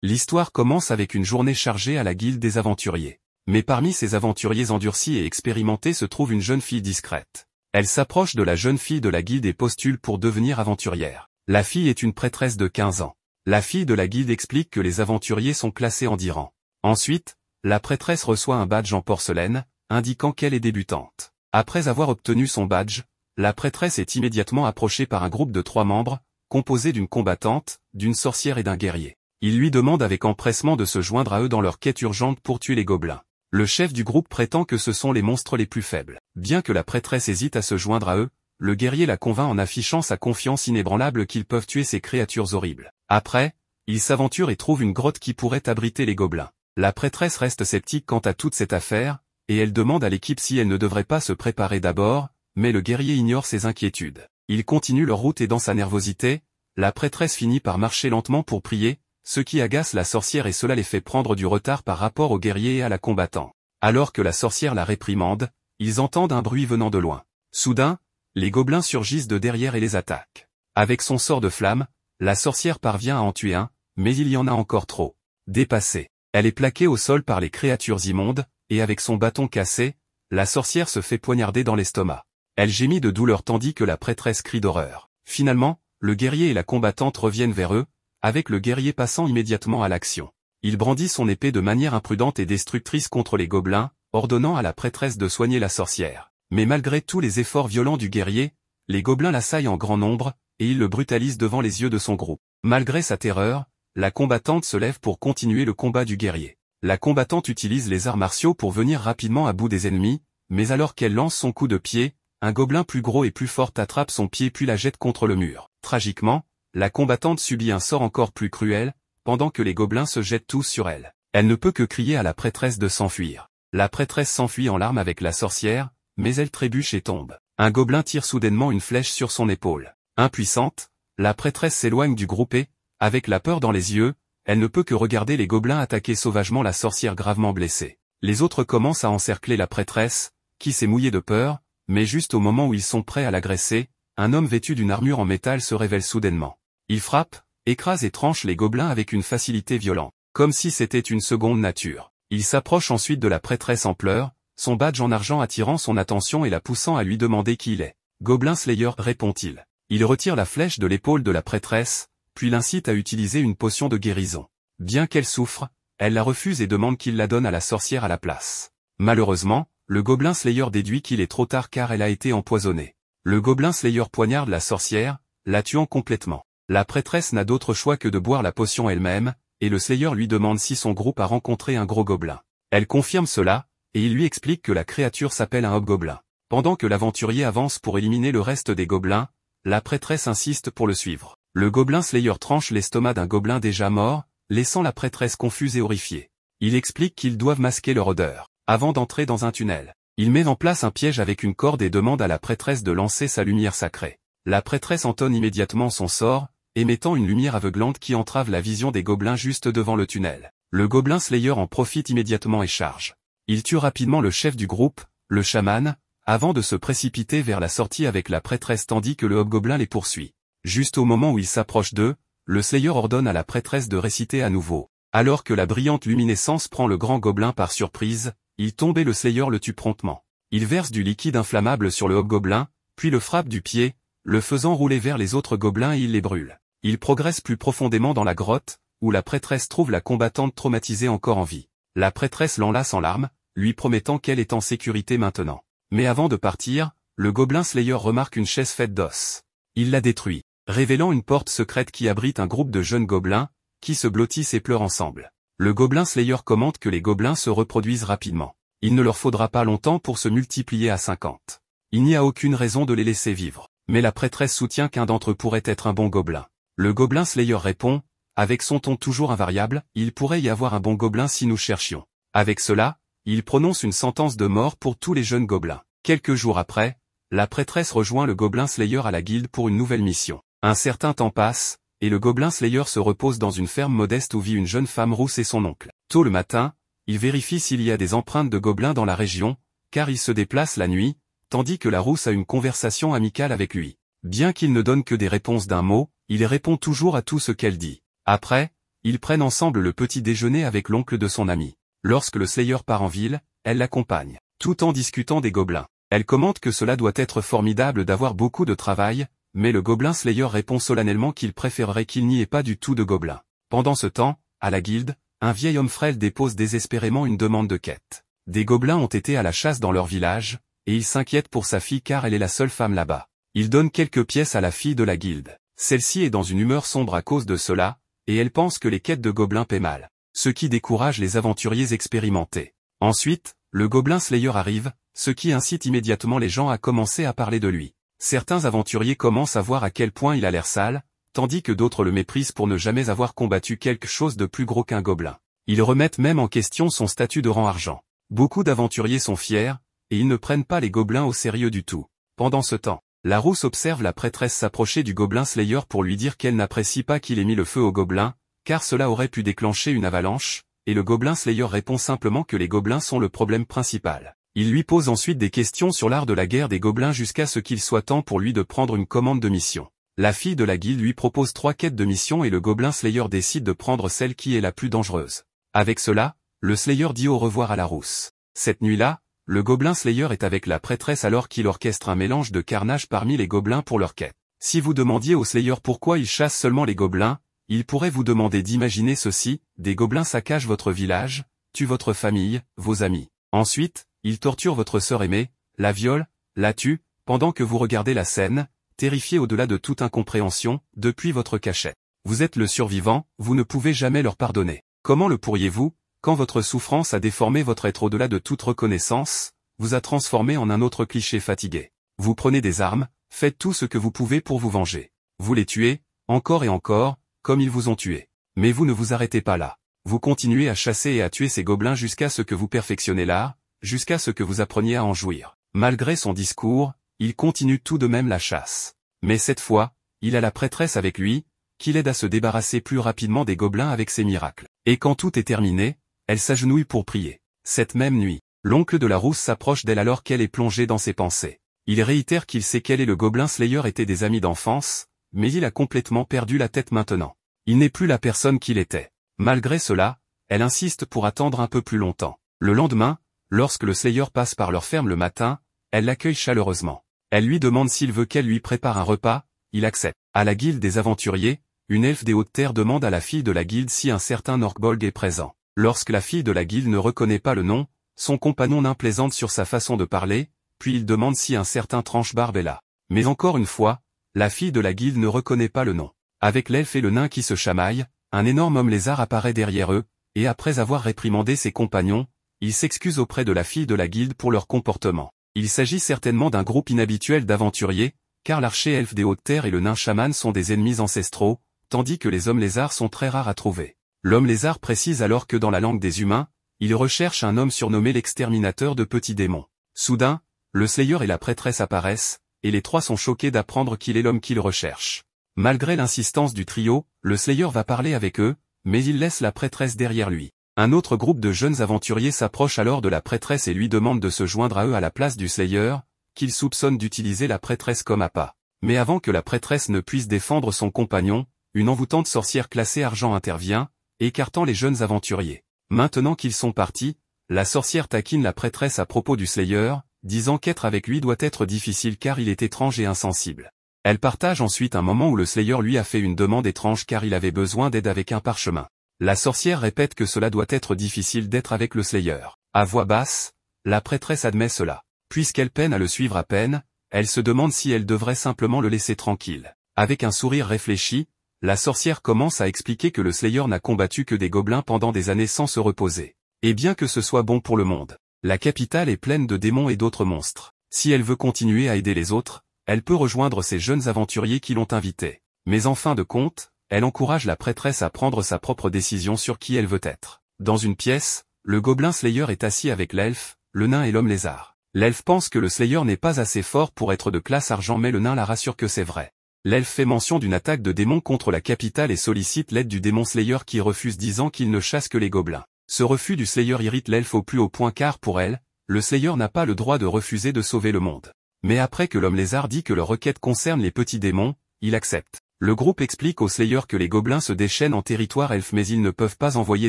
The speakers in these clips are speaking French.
L'histoire commence avec une journée chargée à la guilde des aventuriers. Mais parmi ces aventuriers endurcis et expérimentés se trouve une jeune fille discrète. Elle s'approche de la jeune fille de la guilde et postule pour devenir aventurière. La fille est une prêtresse de 15 ans. La fille de la guilde explique que les aventuriers sont classés en 10 rangs. Ensuite, la prêtresse reçoit un badge en porcelaine, indiquant qu'elle est débutante. Après avoir obtenu son badge, la prêtresse est immédiatement approchée par un groupe de 3 membres, composé d'une combattante, d'une sorcière et d'un guerrier. Ils lui demandent avec empressement de se joindre à eux dans leur quête urgente pour tuer les gobelins. Le chef du groupe prétend que ce sont les monstres les plus faibles. Bien que la prêtresse hésite à se joindre à eux, le guerrier la convainc en affichant sa confiance inébranlable qu'ils peuvent tuer ces créatures horribles. Après, ils s'aventurent et trouvent une grotte qui pourrait abriter les gobelins. La prêtresse reste sceptique quant à toute cette affaire, et elle demande à l'équipe si elle ne devrait pas se préparer d'abord, mais le guerrier ignore ses inquiétudes. Ils continuent leur route et dans sa nervosité, la prêtresse finit par marcher lentement pour prier, ce qui agace la sorcière et cela les fait prendre du retard par rapport au guerrier et à la combattant. Alors que la sorcière la réprimande, ils entendent un bruit venant de loin. Soudain, les gobelins surgissent de derrière et les attaquent. Avec son sort de flamme, la sorcière parvient à en tuer un, mais il y en a encore trop. Dépassée, elle est plaquée au sol par les créatures immondes, et avec son bâton cassé, la sorcière se fait poignarder dans l'estomac. Elle gémit de douleur tandis que la prêtresse crie d'horreur. Finalement, le guerrier et la combattante reviennent vers eux, avec le guerrier passant immédiatement à l'action. Il brandit son épée de manière imprudente et destructrice contre les gobelins, ordonnant à la prêtresse de soigner la sorcière. Mais malgré tous les efforts violents du guerrier, les gobelins l'assaillent en grand nombre, et ils le brutalisent devant les yeux de son groupe. Malgré sa terreur, la combattante se lève pour continuer le combat du guerrier. La combattante utilise les arts martiaux pour venir rapidement à bout des ennemis, mais alors qu'elle lance son coup de pied, un gobelin plus gros et plus fort attrape son pied puis la jette contre le mur. Tragiquement, la combattante subit un sort encore plus cruel, pendant que les gobelins se jettent tous sur elle. Elle ne peut que crier à la prêtresse de s'enfuir. La prêtresse s'enfuit en larmes avec la sorcière, mais elle trébuche et tombe. Un gobelin tire soudainement une flèche sur son épaule. Impuissante, la prêtresse s'éloigne du groupe et, avec la peur dans les yeux, elle ne peut que regarder les gobelins attaquer sauvagement la sorcière gravement blessée. Les autres commencent à encercler la prêtresse, qui s'est mouillée de peur, mais juste au moment où ils sont prêts à l'agresser, un homme vêtu d'une armure en métal se révèle soudainement. Il frappe, écrase et tranche les gobelins avec une facilité violente, comme si c'était une seconde nature. Il s'approche ensuite de la prêtresse en pleurs, son badge en argent attirant son attention et la poussant à lui demander qui il est. Goblin Slayer, répond-il. Il retire la flèche de l'épaule de la prêtresse, puis l'incite à utiliser une potion de guérison. Bien qu'elle souffre, elle la refuse et demande qu'il la donne à la sorcière à la place. Malheureusement, le Gobelin Slayer déduit qu'il est trop tard car elle a été empoisonnée. Le Gobelin Slayer poignarde la sorcière, la tuant complètement. La prêtresse n'a d'autre choix que de boire la potion elle-même, et le Slayer lui demande si son groupe a rencontré un gros gobelin. Elle confirme cela, et il lui explique que la créature s'appelle un hobgoblin. Pendant que l'aventurier avance pour éliminer le reste des gobelins, la prêtresse insiste pour le suivre. Le Gobelin Slayer tranche l'estomac d'un gobelin déjà mort, laissant la prêtresse confuse et horrifiée. Il explique qu'ils doivent masquer leur odeur, avant d'entrer dans un tunnel. Il met en place un piège avec une corde et demande à la prêtresse de lancer sa lumière sacrée. La prêtresse entonne immédiatement son sort, émettant une lumière aveuglante qui entrave la vision des gobelins juste devant le tunnel. Le Gobelin Slayer en profite immédiatement et charge. Il tue rapidement le chef du groupe, le chaman, avant de se précipiter vers la sortie avec la prêtresse tandis que le hobgoblin les poursuit. Juste au moment où il s'approche d'eux, le Slayer ordonne à la prêtresse de réciter à nouveau. Alors que la brillante luminescence prend le grand gobelin par surprise, il tombe et le Slayer le tue promptement. Il verse du liquide inflammable sur le hobgoblin, puis le frappe du pied, le faisant rouler vers les autres gobelins et il les brûle. Il progresse plus profondément dans la grotte, où la prêtresse trouve la combattante traumatisée encore en vie. La prêtresse l'enlace en larmes, lui promettant qu'elle est en sécurité maintenant. Mais avant de partir, le Gobelin Slayer remarque une chaise faite d'os. Il la détruit, révélant une porte secrète qui abrite un groupe de jeunes gobelins, qui se blottissent et pleurent ensemble. Le Gobelin Slayer commente que les gobelins se reproduisent rapidement. Il ne leur faudra pas longtemps pour se multiplier à 50. Il n'y a aucune raison de les laisser vivre. Mais la prêtresse soutient qu'un d'entre eux pourrait être un bon gobelin. Le Gobelin Slayer répond, avec son ton toujours invariable, il pourrait y avoir un bon gobelin si nous cherchions. Avec cela, il prononce une sentence de mort pour tous les jeunes gobelins. Quelques jours après, la prêtresse rejoint le Gobelin Slayer à la guilde pour une nouvelle mission. Un certain temps passe, et le Gobelin Slayer se repose dans une ferme modeste où vit une jeune femme rousse et son oncle. Tôt le matin, il vérifie s'il y a des empreintes de gobelins dans la région, car il se déplace la nuit, tandis que la rousse a une conversation amicale avec lui. Bien qu'il ne donne que des réponses d'un mot, il répond toujours à tout ce qu'elle dit. Après, Ils prennent ensemble le petit déjeuner avec l'oncle de son ami. Lorsque le Slayer part en ville, elle l'accompagne, tout en discutant des gobelins. Elle commente que cela doit être formidable d'avoir beaucoup de travail, mais le gobelin Slayer répond solennellement qu'il préférerait qu'il n'y ait pas du tout de gobelins. Pendant ce temps, à la guilde, un vieil homme frêle dépose désespérément une demande de quête. Des gobelins ont été à la chasse dans leur village, et il s'inquiète pour sa fille car elle est la seule femme là-bas. Il donne quelques pièces à la fille de la guilde. Celle-ci est dans une humeur sombre à cause de cela, et elle pense que les quêtes de gobelins paient mal, ce qui décourage les aventuriers expérimentés. Ensuite, le gobelin Slayer arrive, ce qui incite immédiatement les gens à commencer à parler de lui. Certains aventuriers commencent à voir à quel point il a l'air sale, tandis que d'autres le méprisent pour ne jamais avoir combattu quelque chose de plus gros qu'un gobelin. Ils remettent même en question son statut de rang argent. Beaucoup d'aventuriers sont fiers, et ils ne prennent pas les gobelins au sérieux du tout. Pendant ce temps, la rousse observe la prêtresse s'approcher du gobelin Slayer pour lui dire qu'elle n'apprécie pas qu'il ait mis le feu au gobelin, car cela aurait pu déclencher une avalanche, et le gobelin Slayer répond simplement que les gobelins sont le problème principal. Il lui pose ensuite des questions sur l'art de la guerre des gobelins jusqu'à ce qu'il soit temps pour lui de prendre une commande de mission. La fille de la guilde lui propose 3 quêtes de mission et le gobelin Slayer décide de prendre celle qui est la plus dangereuse. Avec cela, le Slayer dit au revoir à la rousse. Cette nuit-là, le gobelin Slayer est avec la prêtresse alors qu'il orchestre un mélange de carnage parmi les gobelins pour leur quête. Si vous demandiez au Slayer pourquoi il chasse seulement les gobelins, il pourrait vous demander d'imaginer ceci: des gobelins saccagent votre village, tuent votre famille, vos amis. Ensuite, ils torturent votre sœur aimée, la violent, la tuent, pendant que vous regardez la scène, terrifié au-delà de toute incompréhension, depuis votre cachette. Vous êtes le survivant, vous ne pouvez jamais leur pardonner. Comment le pourriez-vous, quand votre souffrance a déformé votre être au-delà de toute reconnaissance, vous a transformé en un autre cliché fatigué. Vous prenez des armes, faites tout ce que vous pouvez pour vous venger. Vous les tuez, encore et encore, comme ils vous ont tué. Mais vous ne vous arrêtez pas là. Vous continuez à chasser et à tuer ces gobelins jusqu'à ce que vous perfectionnez l'art, jusqu'à ce que vous appreniez à en jouir. Malgré son discours, il continue tout de même la chasse. Mais cette fois, il a la prêtresse avec lui, qui l'aide à se débarrasser plus rapidement des gobelins avec ses miracles. Et quand tout est terminé, elle s'agenouille pour prier. Cette même nuit, l'oncle de la rousse s'approche d'elle alors qu'elle est plongée dans ses pensées. Il réitère qu'il sait qu'elle et le gobelin Slayer étaient des amis d'enfance, mais il a complètement perdu la tête maintenant. Il n'est plus la personne qu'il était. Malgré cela, elle insiste pour attendre un peu plus longtemps. Le lendemain, lorsque le Slayer passe par leur ferme le matin, elle l'accueille chaleureusement. Elle lui demande s'il veut qu'elle lui prépare un repas, il accepte. À la guilde des aventuriers, une elfe des hautes terres demande à la fille de la guilde si un certain Orkbolg est présent. Lorsque la fille de la guilde ne reconnaît pas le nom, son compagnon nain plaisante sur sa façon de parler, puis il demande si un certain Tranche-Barbe est là. Mais encore une fois, la fille de la guilde ne reconnaît pas le nom. Avec l'elfe et le nain qui se chamaillent, un énorme homme lézard apparaît derrière eux, et après avoir réprimandé ses compagnons, il s'excuse auprès de la fille de la guilde pour leur comportement. Il s'agit certainement d'un groupe inhabituel d'aventuriers, car l'archer elfe des hautes terres et le nain chaman sont des ennemis ancestraux, tandis que les hommes lézards sont très rares à trouver. L'homme lézard précise alors que dans la langue des humains, il recherche un homme surnommé l'exterminateur de petits démons. Soudain, le Slayer et la prêtresse apparaissent, et les trois sont choqués d'apprendre qu'il est l'homme qu'ils recherchent. Malgré l'insistance du trio, le Slayer va parler avec eux, mais il laisse la prêtresse derrière lui. Un autre groupe de jeunes aventuriers s'approche alors de la prêtresse et lui demande de se joindre à eux à la place du Slayer, qu'il soupçonne d'utiliser la prêtresse comme appât. Mais avant que la prêtresse ne puisse défendre son compagnon, une envoûtante sorcière classée argent intervient, écartant les jeunes aventuriers. Maintenant qu'ils sont partis, la sorcière taquine la prêtresse à propos du Slayer, disant qu'être avec lui doit être difficile car il est étrange et insensible. Elle partage ensuite un moment où le Slayer lui a fait une demande étrange car il avait besoin d'aide avec un parchemin. La sorcière répète que cela doit être difficile d'être avec le Slayer. À voix basse, la prêtresse admet cela. Puisqu'elle peine à le suivre à peine, elle se demande si elle devrait simplement le laisser tranquille. Avec un sourire réfléchi, la sorcière commence à expliquer que le Slayer n'a combattu que des gobelins pendant des années sans se reposer. Et bien que ce soit bon pour le monde, la capitale est pleine de démons et d'autres monstres. Si elle veut continuer à aider les autres, elle peut rejoindre ces jeunes aventuriers qui l'ont invitée. Mais en fin de compte, elle encourage la prêtresse à prendre sa propre décision sur qui elle veut être. Dans une pièce, le gobelin Slayer est assis avec l'elfe, le nain et l'homme lézard. L'elfe pense que le Slayer n'est pas assez fort pour être de classe argent mais le nain la rassure que c'est vrai. L'elfe fait mention d'une attaque de démons contre la capitale et sollicite l'aide du démon Slayer qui refuse disant qu'il ne chasse que les gobelins. Ce refus du Slayer irrite l'elfe au plus haut point car pour elle, le Slayer n'a pas le droit de refuser de sauver le monde. Mais après que l'homme lézard dit que leur requête concerne les petits démons, il accepte. Le groupe explique aux Slayers que les gobelins se déchaînent en territoire elfe mais ils ne peuvent pas envoyer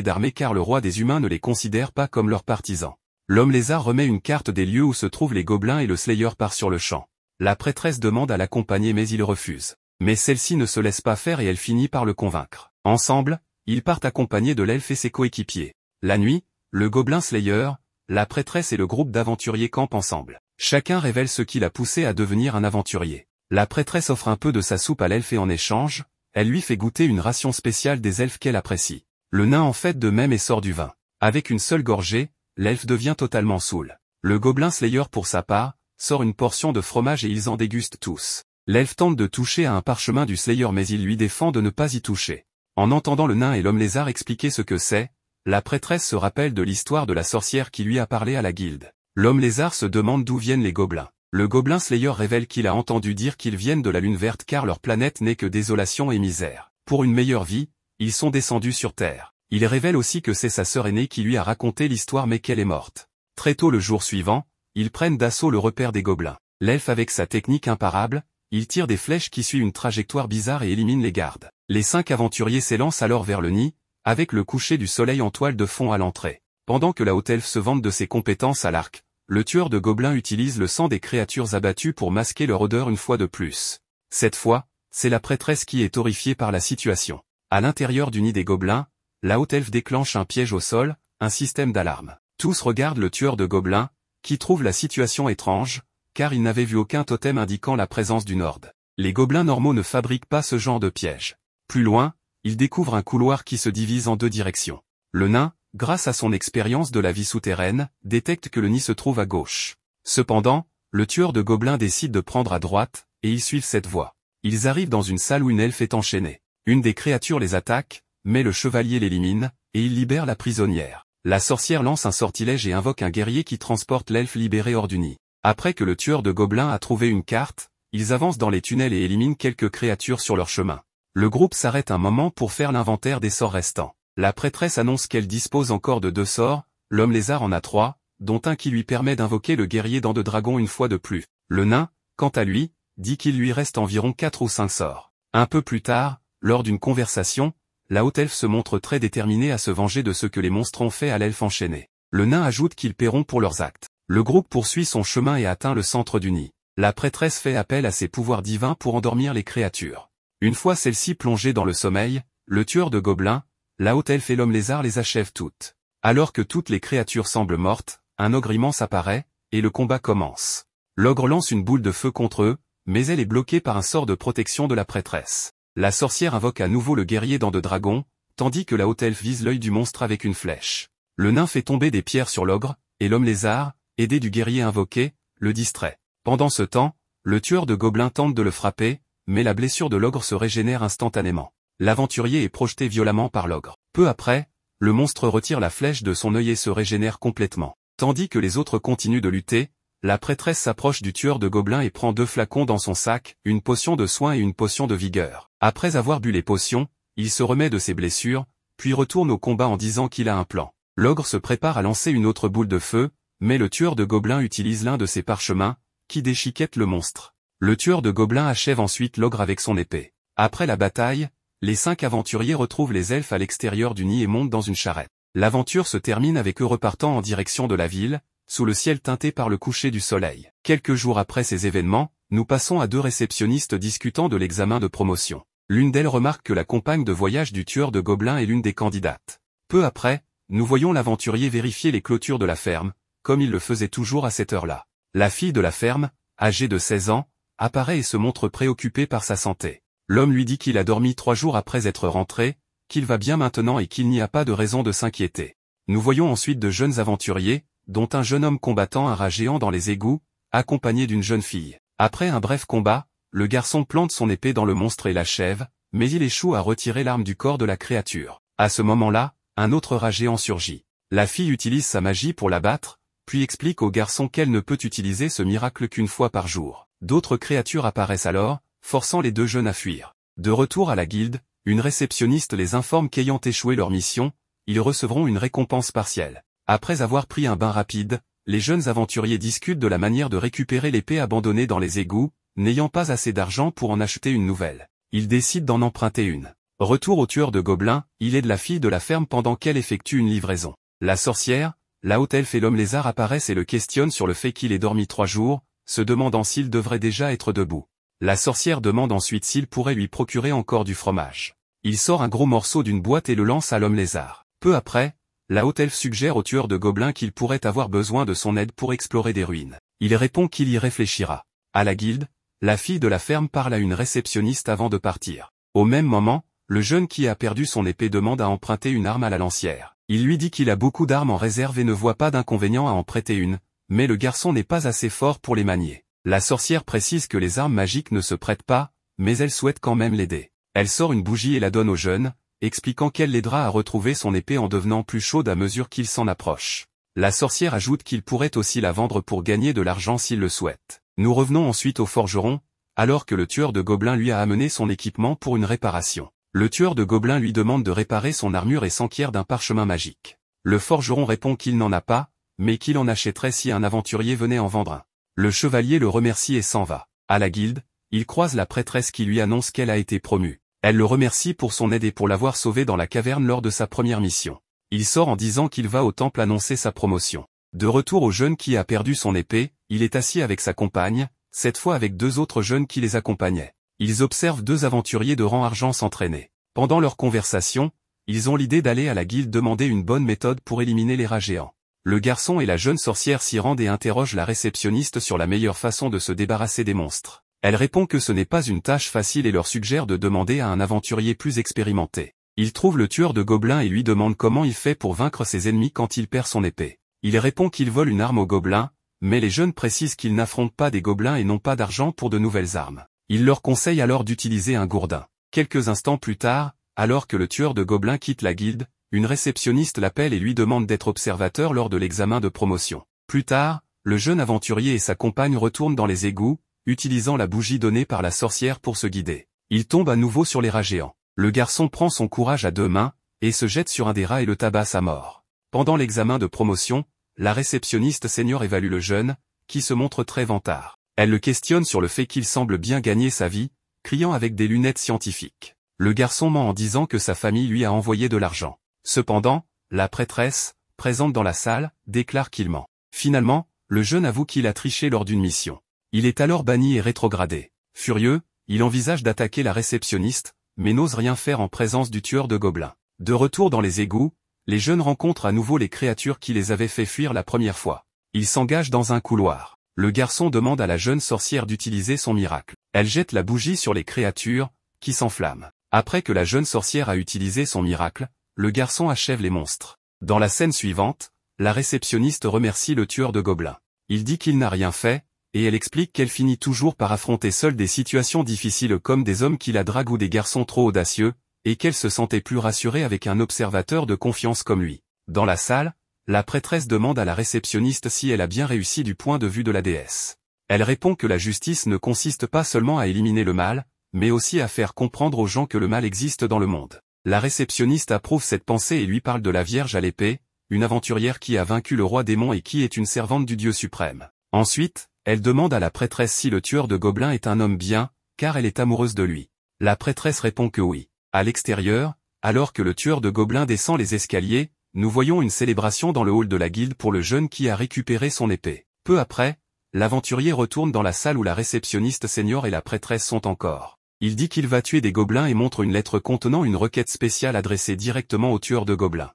d'armée car le roi des humains ne les considère pas comme leurs partisans. L'homme lézard remet une carte des lieux où se trouvent les gobelins et le Slayer part sur le champ. La prêtresse demande à l'accompagner mais il refuse. Mais celle-ci ne se laisse pas faire et elle finit par le convaincre. Ensemble, ils partent accompagnés de l'elfe et ses coéquipiers. La nuit, le gobelin Slayer, la prêtresse et le groupe d'aventuriers campent ensemble. Chacun révèle ce qui l'a poussé à devenir un aventurier. La prêtresse offre un peu de sa soupe à l'elfe et en échange, elle lui fait goûter une ration spéciale des elfes qu'elle apprécie. Le nain en fait de même et sort du vin. Avec une seule gorgée, l'elfe devient totalement saoul. Le gobelin Slayer pour sa part, sort une portion de fromage et ils en dégustent tous. L'elfe tente de toucher à un parchemin du Slayer mais il lui défend de ne pas y toucher. En entendant le nain et l'homme lézard expliquer ce que c'est, la prêtresse se rappelle de l'histoire de la sorcière qui lui a parlé à la guilde. L'homme lézard se demande d'où viennent les gobelins. Le gobelin Slayer révèle qu'il a entendu dire qu'ils viennent de la Lune Verte car leur planète n'est que désolation et misère. Pour une meilleure vie, ils sont descendus sur Terre. Il révèle aussi que c'est sa sœur aînée qui lui a raconté l'histoire mais qu'elle est morte. Très tôt le jour suivant, ils prennent d'assaut le repère des gobelins. L'elfe avec sa technique imparable, il tire des flèches qui suivent une trajectoire bizarre et élimine les gardes. Les 5 aventuriers s'élancent alors vers le nid, avec le coucher du soleil en toile de fond à l'entrée. Pendant que la haute elfe se vante de ses compétences à l'arc, le tueur de gobelins utilise le sang des créatures abattues pour masquer leur odeur une fois de plus. Cette fois, c'est la prêtresse qui est horrifiée par la situation. À l'intérieur du nid des gobelins, la haute elfe déclenche un piège au sol, un système d'alarme. Tous regardent le tueur de gobelins, qui trouve la situation étrange, car il n'avait vu aucun totem indiquant la présence d'une horde. Les gobelins normaux ne fabriquent pas ce genre de piège. Plus loin, ils découvrent un couloir qui se divise en 2 directions. Le nain, grâce à son expérience de la vie souterraine, détecte que le nid se trouve à gauche. Cependant, le tueur de gobelins décide de prendre à droite, et ils suivent cette voie. Ils arrivent dans une salle où une elfe est enchaînée. Une des créatures les attaque, mais le chevalier l'élimine, et il libère la prisonnière. La sorcière lance un sortilège et invoque un guerrier qui transporte l'elfe libéré hors du nid. Après que le tueur de gobelins a trouvé une carte, ils avancent dans les tunnels et éliminent quelques créatures sur leur chemin. Le groupe s'arrête un moment pour faire l'inventaire des sorts restants. La prêtresse annonce qu'elle dispose encore de 2 sorts, l'homme lézard en a 3, dont un qui lui permet d'invoquer le guerrier dent de dragon une fois de plus. Le nain, quant à lui, dit qu'il lui reste environ 4 ou 5 sorts. Un peu plus tard, lors d'une conversation, la haute elfe se montre très déterminée à se venger de ce que les monstres ont fait à l'elfe enchaîné. Le nain ajoute qu'ils paieront pour leurs actes. Le groupe poursuit son chemin et atteint le centre du nid. La prêtresse fait appel à ses pouvoirs divins pour endormir les créatures. Une fois celles-ci plongées dans le sommeil, le tueur de gobelins, la haute elfe et l'homme lézard les achèvent toutes. Alors que toutes les créatures semblent mortes, un ogre immense apparaît, et le combat commence. L'ogre lance une boule de feu contre eux, mais elle est bloquée par un sort de protection de la prêtresse. La sorcière invoque à nouveau le guerrier dent de dragon, tandis que la haute elfe vise l'œil du monstre avec une flèche. Le nain fait tomber des pierres sur l'ogre, et l'homme lézard, aidé du guerrier invoqué, le distrait. Pendant ce temps, le tueur de gobelins tente de le frapper, mais la blessure de l'ogre se régénère instantanément. L'aventurier est projeté violemment par l'ogre. Peu après, le monstre retire la flèche de son œil et se régénère complètement. Tandis que les autres continuent de lutter, la prêtresse s'approche du tueur de gobelins et prend 2 flacons dans son sac, une potion de soin et une potion de vigueur. Après avoir bu les potions, il se remet de ses blessures, puis retourne au combat en disant qu'il a un plan. L'ogre se prépare à lancer une autre boule de feu, mais le tueur de gobelins utilise l'un de ses parchemins, qui déchiquette le monstre. Le tueur de gobelins achève ensuite l'ogre avec son épée. Après la bataille, les 5 aventuriers retrouvent les elfes à l'extérieur du nid et montent dans une charrette. L'aventure se termine avec eux repartant en direction de la ville, sous le ciel teinté par le coucher du soleil. Quelques jours après ces événements, nous passons à 2 réceptionnistes discutant de l'examen de promotion. L'une d'elles remarque que la compagne de voyage du tueur de gobelins est l'une des candidates. Peu après, nous voyons l'aventurier vérifier les clôtures de la ferme, comme il le faisait toujours à cette heure-là. La fille de la ferme, âgée de 16 ans, apparaît et se montre préoccupée par sa santé. L'homme lui dit qu'il a dormi 3 jours après être rentré, qu'il va bien maintenant et qu'il n'y a pas de raison de s'inquiéter. Nous voyons ensuite de jeunes aventuriers, dont un jeune homme combattant un rat géant dans les égouts, accompagné d'une jeune fille. Après un bref combat, le garçon plante son épée dans le monstre et l'achève, mais il échoue à retirer l'arme du corps de la créature. À ce moment-là, un autre rat géant surgit. La fille utilise sa magie pour l'abattre, puis explique au garçon qu'elle ne peut utiliser ce miracle qu'une fois par jour. D'autres créatures apparaissent alors, forçant les 2 jeunes à fuir. De retour à la guilde, une réceptionniste les informe qu'ayant échoué leur mission, ils recevront une récompense partielle. Après avoir pris un bain rapide, les jeunes aventuriers discutent de la manière de récupérer l'épée abandonnée dans les égouts, n'ayant pas assez d'argent pour en acheter une nouvelle. Il décide d'en emprunter une. Retour au tueur de gobelins, il aide la fille de la ferme pendant qu'elle effectue une livraison. La sorcière, la haute elfe et l'homme lézard apparaissent et le questionnent sur le fait qu'il ait dormi 3 jours, se demandant s'il devrait déjà être debout. La sorcière demande ensuite s'il pourrait lui procurer encore du fromage. Il sort un gros morceau d'une boîte et le lance à l'homme lézard. Peu après, la haute elfe suggère au tueur de gobelins qu'il pourrait avoir besoin de son aide pour explorer des ruines. Il répond qu'il y réfléchira. À la guilde, la fille de la ferme parle à une réceptionniste avant de partir. Au même moment, le jeune qui a perdu son épée demande à emprunter une arme à la lancière. Il lui dit qu'il a beaucoup d'armes en réserve et ne voit pas d'inconvénient à en prêter une, mais le garçon n'est pas assez fort pour les manier. La sorcière précise que les armes magiques ne se prêtent pas, mais elle souhaite quand même l'aider. Elle sort une bougie et la donne au jeune, expliquant qu'elle l'aidera à retrouver son épée en devenant plus chaude à mesure qu'il s'en approche. La sorcière ajoute qu'il pourrait aussi la vendre pour gagner de l'argent s'il le souhaite. Nous revenons ensuite au forgeron, alors que le tueur de gobelins lui a amené son équipement pour une réparation. Le tueur de gobelins lui demande de réparer son armure et s'enquiert d'un parchemin magique. Le forgeron répond qu'il n'en a pas, mais qu'il en achèterait si un aventurier venait en vendre un. Le chevalier le remercie et s'en va. À la guilde, il croise la prêtresse qui lui annonce qu'elle a été promue. Elle le remercie pour son aide et pour l'avoir sauvé dans la caverne lors de sa première mission. Il sort en disant qu'il va au temple annoncer sa promotion. De retour au jeune qui a perdu son épée, il est assis avec sa compagne, cette fois avec 2 autres jeunes qui les accompagnaient. Ils observent 2 aventuriers de rang argent s'entraîner. Pendant leur conversation, ils ont l'idée d'aller à la guilde demander une bonne méthode pour éliminer les rats géants. Le garçon et la jeune sorcière s'y rendent et interrogent la réceptionniste sur la meilleure façon de se débarrasser des monstres. Elle répond que ce n'est pas une tâche facile et leur suggère de demander à un aventurier plus expérimenté. Il trouve le tueur de gobelins et lui demande comment il fait pour vaincre ses ennemis quand il perd son épée. Il répond qu'il vole une arme aux gobelins, mais les jeunes précisent qu'ils n'affrontent pas des gobelins et n'ont pas d'argent pour de nouvelles armes. Il leur conseille alors d'utiliser un gourdin. Quelques instants plus tard, alors que le tueur de gobelins quitte la guilde, une réceptionniste l'appelle et lui demande d'être observateur lors de l'examen de promotion. Plus tard, le jeune aventurier et sa compagne retournent dans les égouts, utilisant la bougie donnée par la sorcière pour se guider. Il tombe à nouveau sur les rats géants. Le garçon prend son courage à 2 mains, et se jette sur un des rats et le tabasse à mort. Pendant l'examen de promotion, la réceptionniste senior évalue le jeune, qui se montre très vantard. Elle le questionne sur le fait qu'il semble bien gagner sa vie, criant avec des lunettes scientifiques. Le garçon ment en disant que sa famille lui a envoyé de l'argent. Cependant, la prêtresse, présente dans la salle, déclare qu'il ment. Finalement, le jeune avoue qu'il a triché lors d'une mission. Il est alors banni et rétrogradé. Furieux, il envisage d'attaquer la réceptionniste, mais n'ose rien faire en présence du tueur de gobelins. De retour dans les égouts, les jeunes rencontrent à nouveau les créatures qui les avaient fait fuir la première fois. Ils s'engagent dans un couloir. Le garçon demande à la jeune sorcière d'utiliser son miracle. Elle jette la bougie sur les créatures, qui s'enflamment. Après que la jeune sorcière a utilisé son miracle, le garçon achève les monstres. Dans la scène suivante, la réceptionniste remercie le tueur de gobelins. Il dit qu'il n'a rien fait, et elle explique qu'elle finit toujours par affronter seule des situations difficiles comme des hommes qui la draguent ou des garçons trop audacieux, et qu'elle se sentait plus rassurée avec un observateur de confiance comme lui. Dans la salle, la prêtresse demande à la réceptionniste si elle a bien réussi du point de vue de la déesse. Elle répond que la justice ne consiste pas seulement à éliminer le mal, mais aussi à faire comprendre aux gens que le mal existe dans le monde. La réceptionniste approuve cette pensée et lui parle de la Vierge à l'épée, une aventurière qui a vaincu le roi démon et qui est une servante du Dieu suprême. Ensuite, elle demande à la prêtresse si le tueur de gobelins est un homme bien, car elle est amoureuse de lui. La prêtresse répond que oui. À l'extérieur, alors que le tueur de gobelins descend les escaliers, nous voyons une célébration dans le hall de la guilde pour le jeune qui a récupéré son épée. Peu après, l'aventurier retourne dans la salle où la réceptionniste senior et la prêtresse sont encore. Il dit qu'il va tuer des gobelins et montre une lettre contenant une requête spéciale adressée directement au tueur de gobelins.